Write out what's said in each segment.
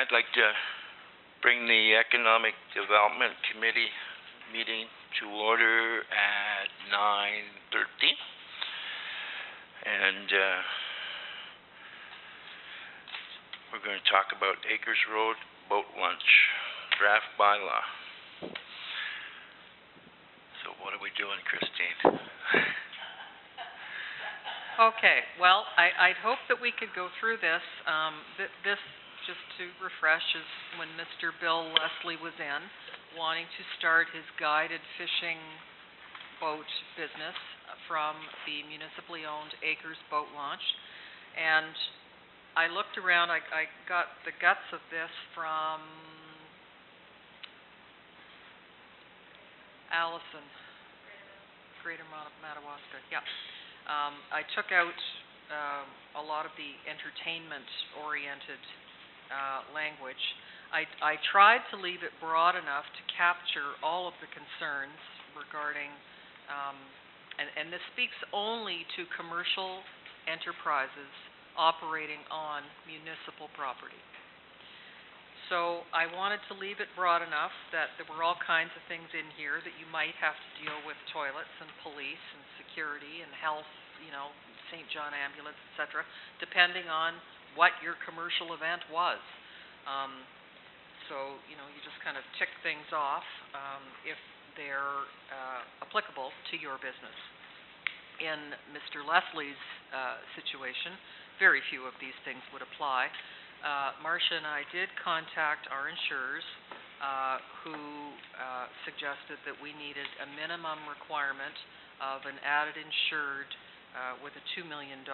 I'd like to bring the Economic Development Committee meeting to order at 9:30. And we're going to talk about Acres Road boat launch draft bylaw. So what are we doing, Christine? Okay, well, I'd hope that we could go through this. This, just to refresh, is when Mr. Bill Leslie was in, wanting to start his guided fishing boat business from the municipally owned Acres boat launch. And I looked around, I got the guts of this from Allison, Greater Madawaska, yeah. I took out a lot of the entertainment-oriented language. I tried to leave it broad enough to capture all of the concerns regarding, and this speaks only to commercial enterprises operating on municipal property. So I wanted to leave it broad enough that there were all kinds of things in here that you might have to deal with: toilets and police and security and health, St. John ambulance, etc., depending on what your commercial event was. So, you just kind of tick things off if they're applicable to your business. In Mr. Leslie's situation, very few of these things would apply. Marcia and I did contact our insurers who suggested that we needed a minimum requirement of an added insured with a $2 million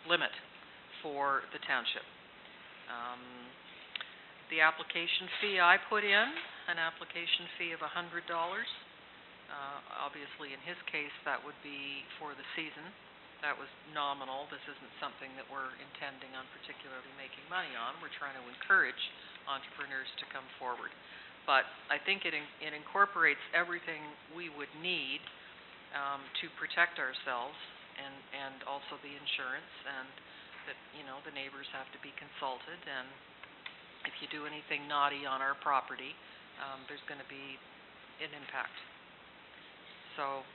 limit for the township. The application fee I put in, an application fee of $100. Obviously, in his case, that would be for the season. That was nominal. This isn't something that we're intending on particularly making money on. We're trying to encourage entrepreneurs to come forward. But I think it incorporates everything we would need to protect ourselves, and also the insurance, and that the neighbors have to be consulted, and if you do anything naughty on our property, there's going to be an impact. So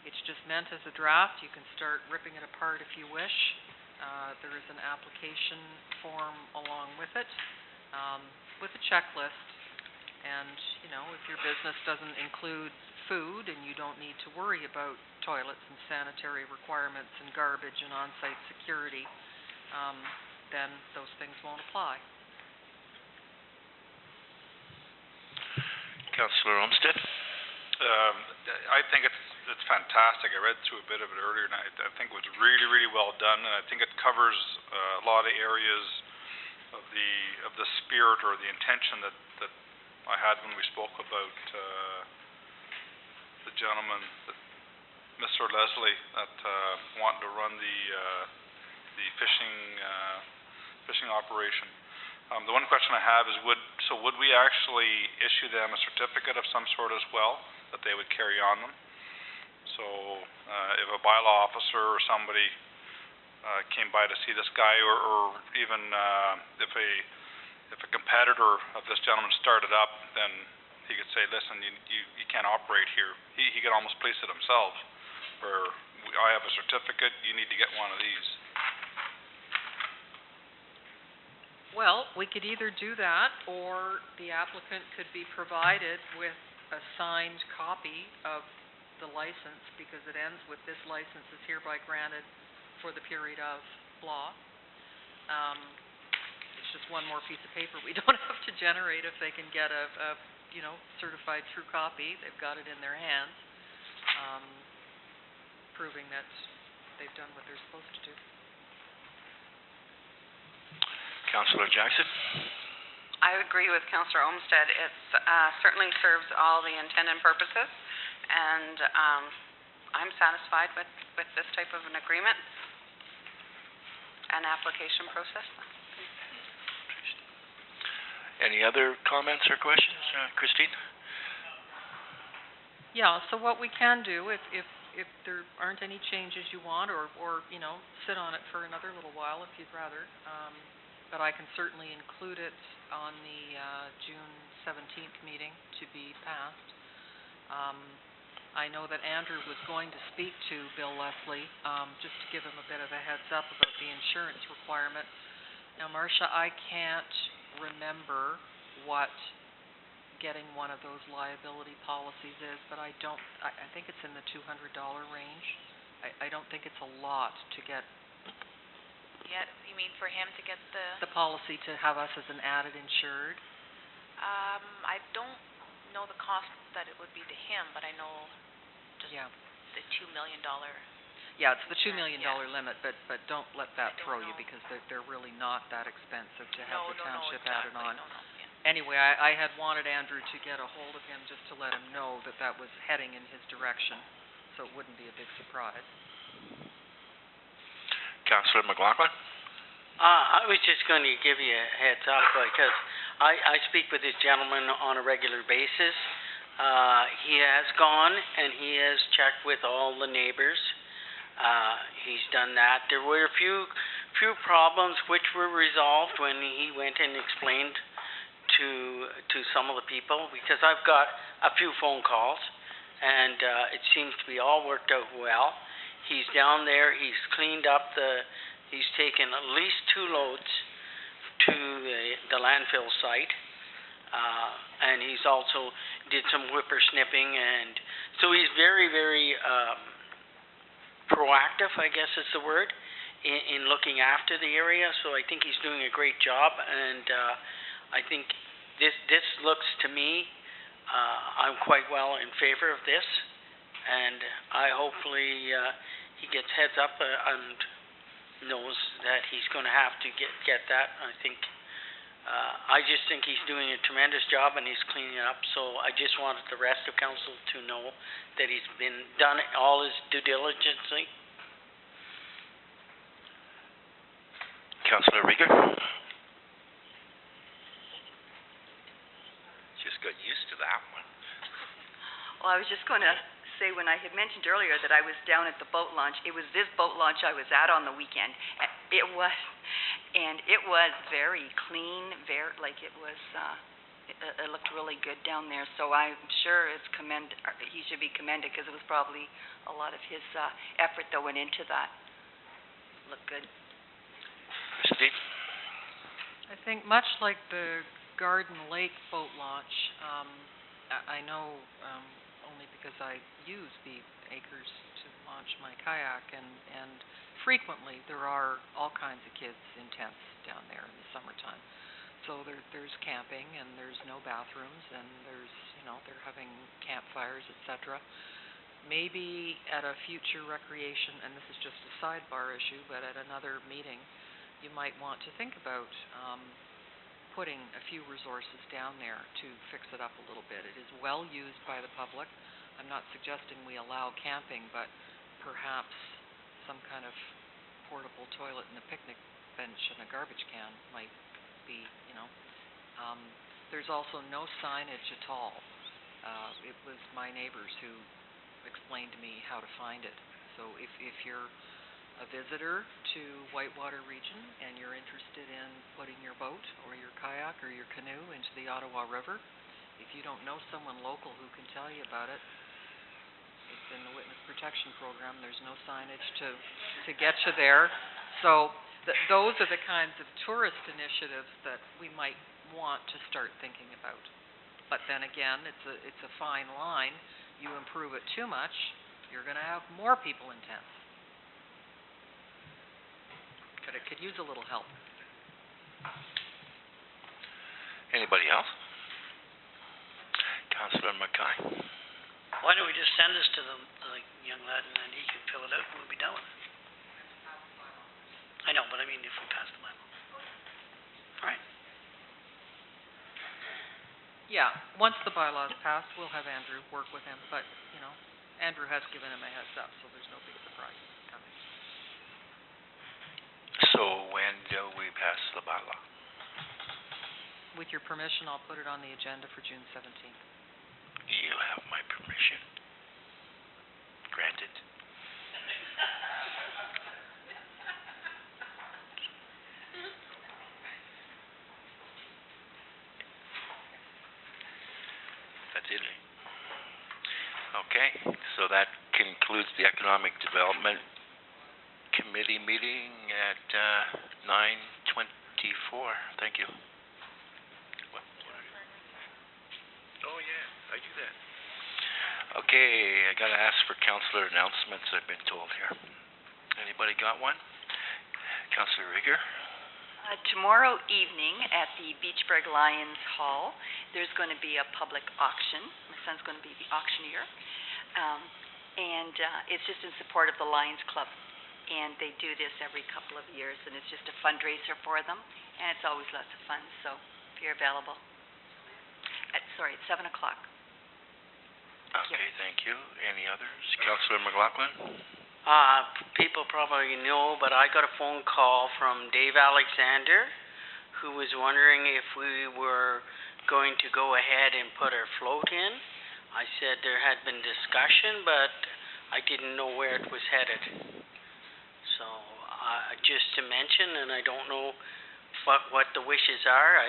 it's just meant as a draft. You can start ripping it apart if you wish. There is an application form along with it, with a checklist. And, if your business doesn't include food and you don't need to worry about toilets and sanitary requirements and garbage and on-site security, then those things won't apply. Councillor Olmsted? I think it's fantastic. I read through a bit of it earlier, and I think it was really, really well done, and I think it covers a lot of areas of the spirit or the intention that I had when we spoke about the gentleman, Mr. Leslie, that wanted to run the fishing operation. The one question I have is, would we actually issue them a certificate of some sort as well that they would carry on them? So if a bylaw officer or somebody came by to see this guy, or even if a competitor of this gentleman started up, then he could say, listen, you can't operate here. He could almost police it himself, where I have a certificate, you need to get one of these. Well, we could either do that, or the applicant could be provided with a signed copy of the license, because it ends with "this license is hereby granted for the period of blah." It's just one more piece of paper we don't have to generate if they can get a certified true copy. They've got it in their hands, proving that they've done what they're supposed to do. Councillor Jackson? I agree with Councillor Olmsted. It certainly serves all the intent and purposes, and I'm satisfied with this type of an agreement and application process. Any other comments or questions, Christine? Yeah, so what we can do, if there aren't any changes you want, or sit on it for another little while if you'd rather, but I can certainly include it on the June 17th meeting to be passed. I know that Andrew was going to speak to Bill Leslie, just to give him a bit of a heads up about the insurance requirement. Now, Marcia, I can't remember what getting one of those liability policies is, but I think it's in the $200 range. I don't think it's a lot to get. Yeah, you mean for him to get the policy to have us as an added insured? I don't know the cost that it would be to him, but I know just the $2 million. Yeah, it's the $2 million limit, but don't let that throw you, because they're really not that expensive to have the township added on. Anyway, I had wanted Andrew to get a hold of him just to let him know that that was heading in his direction, so it wouldn't be a big surprise. Councillor McLaughlin? I was just going to give you a heads up, because I speak with this gentleman on a regular basis. He has gone and he has checked with all the neighbors. He's done that. There were a few problems which were resolved when he went and explained to some of the people, because I've got a few phone calls, and it seems to be all worked out well. He's down there, he's cleaned up he's taken at least 2 loads to the landfill site, and he's also did some whippersnipping, and so he's very, very proactive, I guess is the word, in looking after the area. So I think he's doing a great job, and I think this looks to me, I'm quite well in favor of this, and I hopefully he gets heads up and knows that he's going to have to get that. I just think he's doing a tremendous job, and he's cleaning it up. So I just wanted the rest of council to know that he's done all his due diligence. Councillor Rieger? Just got used to that one. Well, I was just going to say, when I had mentioned earlier that I was down at the boat launch, it was this boat launch I was at on the weekend. It was very clean, it looked really good down there. So I'm sure he should be commended, because it was probably a lot of his effort that went into that. Looked good. Christine? I think much like the Garden Lake boat launch, I know only because I use Beef Acres to launch my kayak, and frequently there are all kinds of kids in tents down there in the summertime. So there's camping, and there's no bathrooms, and there's, they're having campfires, etc. Maybe at a future recreation, and this is just a sidebar issue, but at another meeting, you might want to think about putting a few resources down there to fix it up a little bit. It is well used by the public. I'm not suggesting we allow camping, but perhaps some kind of portable toilet and a picnic bench and a garbage can might be, There's also no signage at all. It was my neighbors who explained to me how to find it. So if you're a visitor to Whitewater Region and you're interested in putting your boat or your kayak or your canoe into the Ottawa River, if you don't know someone local who can tell you about it, it's in the Witness Protection Program. There's no signage to get you there. So those are the kinds of tourist initiatives that we might want to start thinking about. But then again, it's a fine line. You improve it too much, you're going to have more people in tents. But it could use a little help. Anybody else? Councillor Mackay. Why don't we just send this to the young lad, and then he can fill it out, and we'll be done with it. I know, but I mean if we pass the bylaw. All right. Yeah, once the bylaw is passed, we'll have Andrew work with him. But, Andrew has given him a heads up, so there's no big surprise coming. So when do we pass the bylaw? With your permission, I'll put it on the agenda for June 17th. You have my permission. Granted. That's it. Okay, so that concludes the Economic Development Committee meeting at 9:24. Thank you. Oh, yeah, I do that. Okay, I gotta ask for councillor announcements, I've been told here. Anybody got one? Councillor Rigger? Tomorrow evening at the Beachburg Lions Hall, there's going to be a public auction. My son's going to be the auctioneer. And it's just in support of the Lions Club. And they do this every couple of years, and it's just a fundraiser for them. And it's always lots of fun, so if you're available. At 7 o'clock. Okay, thank you. Any others? Councillor McLaughlin? People probably know, but I got a phone call from Dave Alexander, who was wondering if we were going to go ahead and put our float in. I said there had been discussion, but I didn't know where it was headed. So, just to mention, and I don't know what the wishes are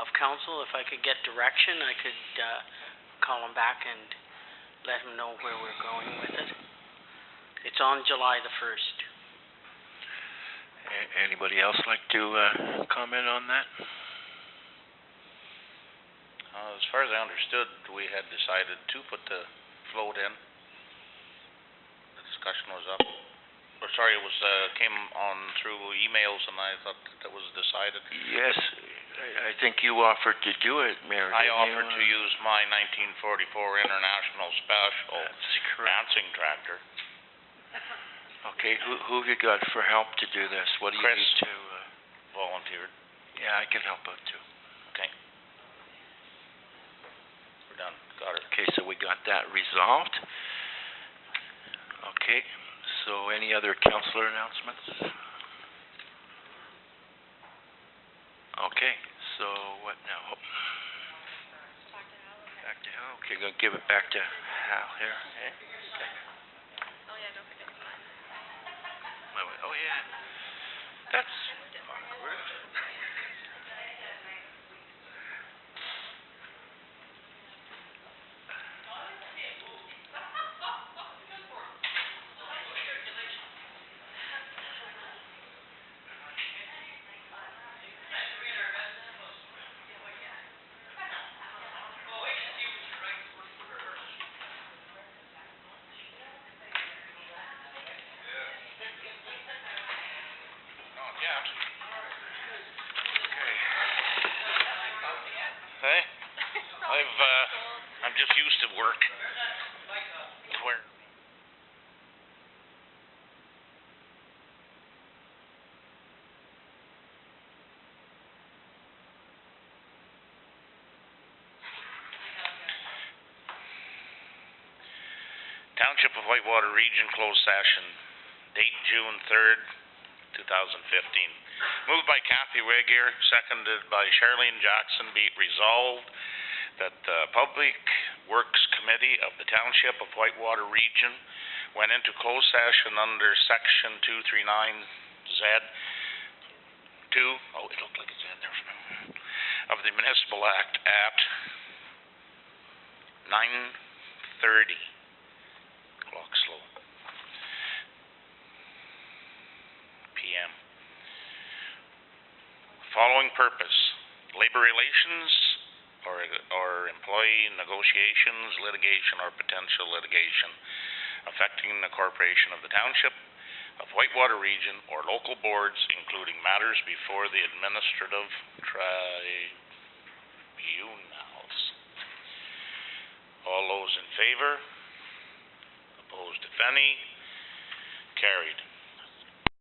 of council, if I could get direction, I could call him back and let him know where we're going with it. It's on July the 1st. Anybody else like to comment on that? As far as I understood, we had decided to put the float in. The discussion was up. Or sorry, it was came on through emails, and I thought that was decided. Yes, I think you offered to do it, Mayor. I offered to use my 1944 International Special dancing tractor. Okay, who have you got for help to do this? What do you Chris need to... volunteered. Yeah, I can help out too. Okay. We're done. Got it. Okay, so we got that resolved. Okay, so any other councillor announcements? Okay, so what now? Back to Hal. Okay, gonna give it back to Hal here. Okay. Oh, yeah, don't forget to sign. Oh, yeah. That's awkward. Hey, I'm just used to work. Where? Township of Whitewater Region closed session, date June 3rd, 2015. Moved by Kathy Regier, seconded by Charlene Jackson, be it resolved that the Public Works Committee of the Township of Whitewater Region went into closed session under Section 239Z2, oh, it looked like it's in there, of the Municipal Act at 9:30. Clock slow. PM. Following purpose: labor relations or employee negotiations, litigation or potential litigation affecting the corporation of the Township of Whitewater Region or local boards, including matters before the Administrative